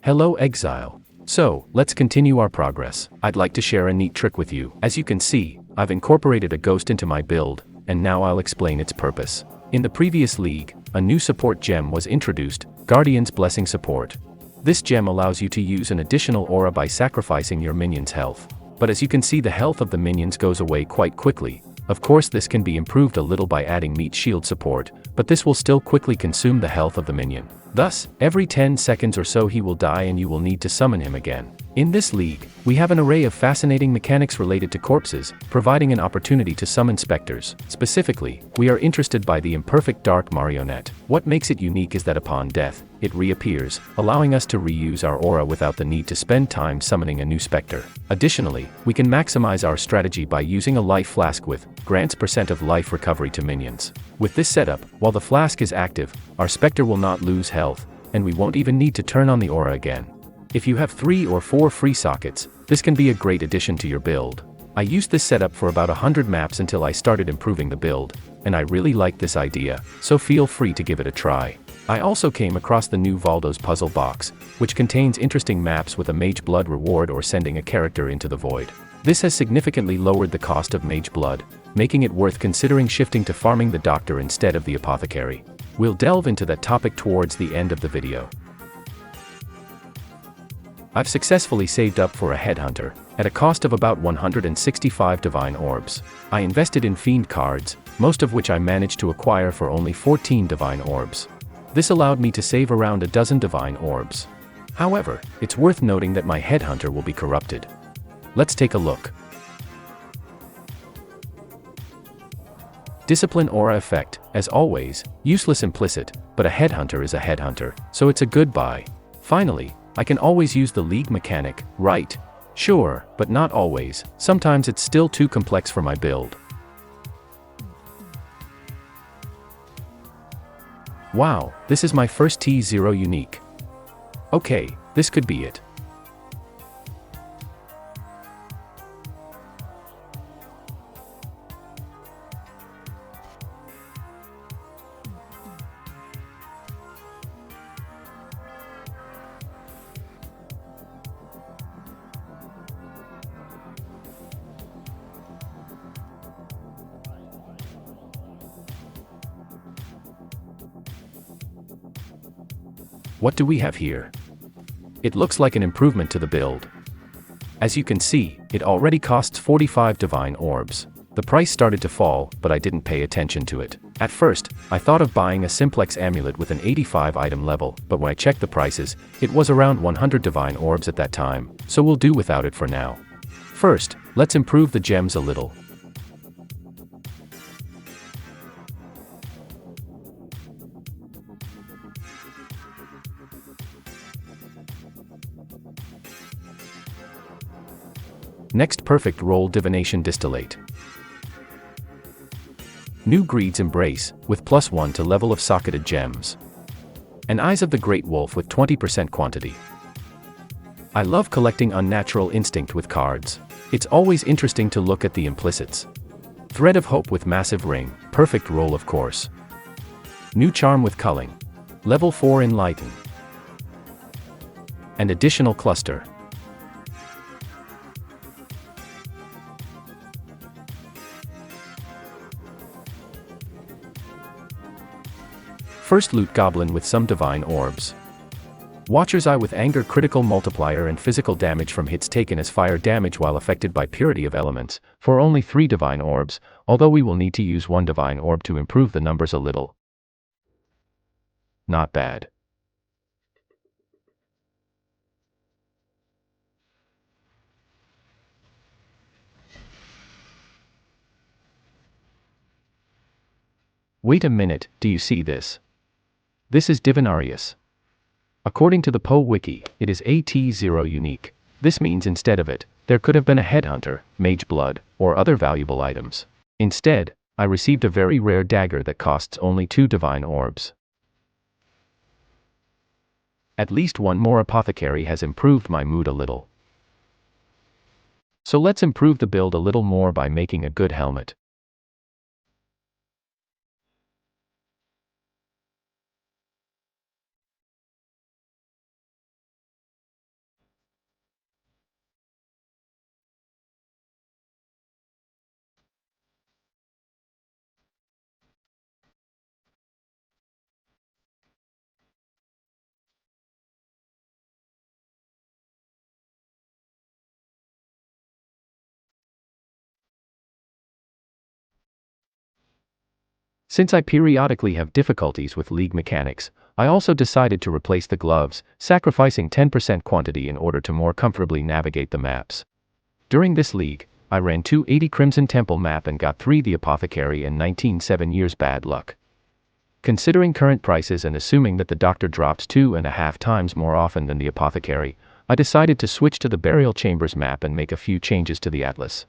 Hello Exile. So, let's continue our progress. I'd like to share a neat trick with you. As you can see, I've incorporated a ghost into my build, and now I'll explain its purpose. In the previous league, a new support gem was introduced, Guardian's Blessing Support. This gem allows you to use an additional aura by sacrificing your minions' health. But as you can see, the health of the minions goes away quite quickly. Of course, this can be improved a little by adding meat shield support, but this will still quickly consume the health of the minion. Thus, every 10 seconds or so he will die and you will need to summon him again. In this league, we have an array of fascinating mechanics related to corpses, providing an opportunity to summon specters. Specifically, we are interested by the imperfect dark marionette. What makes it unique is that upon death, it reappears, allowing us to reuse our aura without the need to spend time summoning a new specter. Additionally, we can maximize our strategy by using a life flask with grants % of life recovery to minions. With this setup, while the flask is active, our specter will not lose health, and we won't even need to turn on the aura again. If you have 3 or 4 free sockets, this can be a great addition to your build. I used this setup for about 100 maps until I started improving the build, and I really like this idea, so feel free to give it a try. I also came across the new Valdo's puzzle box, which contains interesting maps with a Mage Blood reward or sending a character into the void. This has significantly lowered the cost of Mage Blood, making it worth considering shifting to farming the doctor instead of the apothecary. We'll delve into that topic towards the end of the video. I've successfully saved up for a Headhunter, at a cost of about 165 Divine Orbs. I invested in Fiend cards, most of which I managed to acquire for only 14 Divine Orbs. This allowed me to save around a dozen Divine Orbs. However, it's worth noting that my Headhunter will be corrupted. Let's take a look. Discipline Aura Effect, as always, useless implicit, but a Headhunter is a Headhunter, so it's a good buy. Finally, I can always use the league mechanic, right? Sure, but not always. Sometimes it's still too complex for my build. Wow, this is my first T0 unique. Okay, this could be it. What do we have here? It looks like an improvement to the build. As you can see, it already costs 45 Divine Orbs. The price started to fall, but I didn't pay attention to it. At first, I thought of buying a Simplex Amulet with an 85 item level, but when I checked the prices, it was around 100 Divine Orbs at that time, so we'll do without it for now. First, let's improve the gems a little. Next, perfect roll Divination Distillate. New Greed's Embrace, with +1 to level of socketed gems. And Eyes of the Great Wolf with 20% quantity. I love collecting Unnatural Instinct with cards. It's always interesting to look at the implicits. Thread of Hope with Massive Ring, perfect roll of course. New Charm with Culling. Level 4 Enlighten. And additional cluster. First Loot Goblin with some Divine Orbs. Watcher's Eye with Anger critical multiplier and physical damage from hits taken as fire damage while affected by Purity of Elements, for only 3 Divine Orbs, although we will need to use 1 Divine Orb to improve the numbers a little. Not bad. Wait a minute, do you see this? This is Divinarius. According to the Po wiki, it is a T0 unique. This means instead of it, there could have been a Headhunter, Mage Blood, or other valuable items. Instead, I received a very rare dagger that costs only 2 Divine Orbs. At least one more apothecary has improved my mood a little. So let's improve the build a little more by making a good helmet. Since I periodically have difficulties with League mechanics, I also decided to replace the gloves, sacrificing 10% quantity in order to more comfortably navigate the maps. During this league, I ran 280 Crimson Temple map and got 3 the Apothecary and 19 7 years bad luck. Considering current prices and assuming that the Doctor drops 2.5 times more often than the Apothecary, I decided to switch to the Burial Chambers map and make a few changes to the Atlas.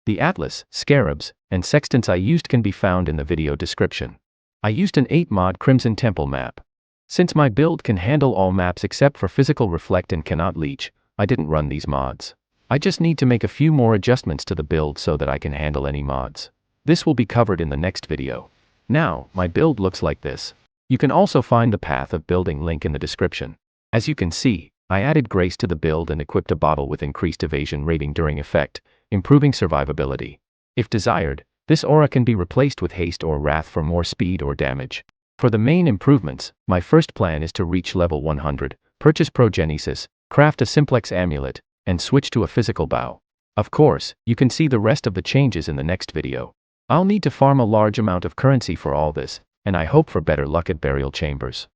The Atlas, Scarabs, and Sextants I used can be found in the video description. I used an 8-mod Crimson Temple map. Since my build can handle all maps except for Physical Reflect and cannot leech, I didn't run these mods. I just need to make a few more adjustments to the build so that I can handle any mods. This will be covered in the next video. Now, my build looks like this. You can also find the path of building link in the description. As you can see, I added Grace to the build and equipped a bottle with increased evasion rating during effect, improving survivability. If desired, this aura can be replaced with haste or wrath for more speed or damage. For the main improvements, my first plan is to reach level 100, purchase Progenesis, craft a simplex amulet, and switch to a physical bow. Of course, you can see the rest of the changes in the next video. I'll need to farm a large amount of currency for all this, and I hope for better luck at Burial Chambers.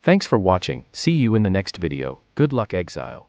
Thanks for watching, see you in the next video, good luck Exile.